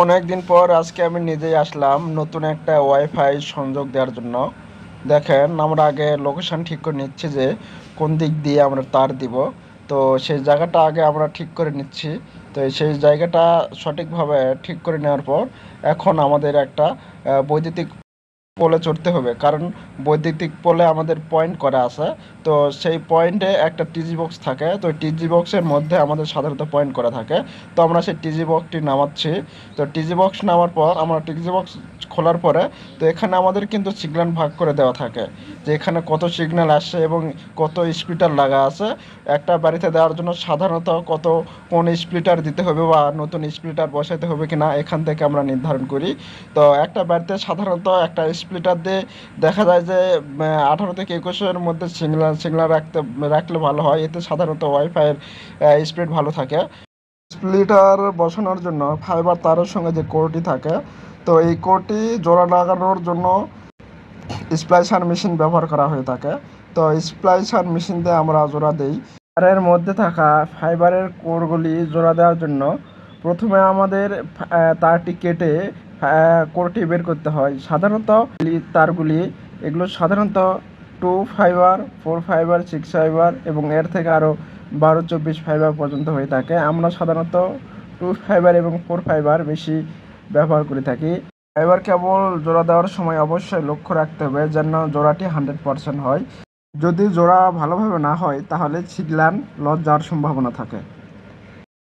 অনেক দিন পর আজকে আমি নিজেই আসলাম নতুন একটা ওয়াইফাই সংযোগ দেওয়ার জন্য। দেখেন, আমরা আগে লোকেশন ঠিক করে নিচ্ছি যে কোন দিক দিয়ে আমরা তার দিব। তো সেই জায়গাটা আগে আমরা ঠিক করে নিচ্ছি। তো সেই জায়গাটা সঠিকভাবে ঠিক করে নেওয়ার পর এখন আমাদের একটা বৈদ্যুতিক পোলে চড়তে হবে, কারণ বৈদ্যুতিক পোলে আমাদের পয়েন্ট করা আছে। তো সেই পয়েন্টে একটা টিজি বক্স থাকে, তো টিজি বক্সের মধ্যে আমাদের সাধারণত পয়েন্ট করা থাকে। তো আমরা সেই টিজি বক্সটি নামাচ্ছি। তো টিজি বক্স নামার পর আমরা টিজি বক্স খোলার পরে তো এখানে আমাদের কিন্তু সিগন্যাল ভাগ করে দেওয়া থাকে যে এখানে কত সিগন্যাল আসছে এবং কত স্প্লিটার লাগা আছে। একটা বাড়িতে দেওয়ার জন্য সাধারণত কোন স্প্লিটার দিতে হবে বা নতুন স্প্লিটার বসাতে হবে কিনা এখান থেকে আমরা নির্ধারণ করি। তো একটা বাড়িতে সাধারণত একটা স্প্লিটার দিয়ে দেখা যায় যে 18 থেকে 21-এর মধ্যে সিগন্যাল রাখলে ভালো হয়, এতে সাধারণত ওয়াইফাইয়ের স্পিড ভালো থাকে। স্প্লিটার বসানোর জন্য ফাইবার তারের সঙ্গে যে কোরটি থাকে, তো এই কোরটি জোড়া লাগানোর জন্য স্প্লাইসার মেশিন ব্যবহার করা হয়ে থাকে। তো স্প্লাইসার মেশিন দিয়ে আমরা জোড়া দেই। তারের মধ্যে থাকা ফাইবারের কোরগুলি জোড়া দেওয়ার জন্য প্রথমে আমাদের তারটি কেটে কোরটি বের করতে হয়। সাধারণত তারগুলি এগুলো সাধারণত 2 ফাইবার, 4 ফাইবার, 6 ফাইবার এবং এর থেকে আরও 12-24 ফাইবার পর্যন্ত হয়ে থাকে। আমরা সাধারণত 2 ফাইবার এবং 4 ফাইবার বেশি ব্যবহার করে থাকি। ফাইবার কেবল জোড়া দেওয়ার সময় অবশ্যই লক্ষ্য রাখতে হবে যেন জোড়াটি 100% হয়। যদি জোড়া ভালোভাবে না হয় তাহলে সিগন্যাল লস যাওয়ার সম্ভাবনা থাকে।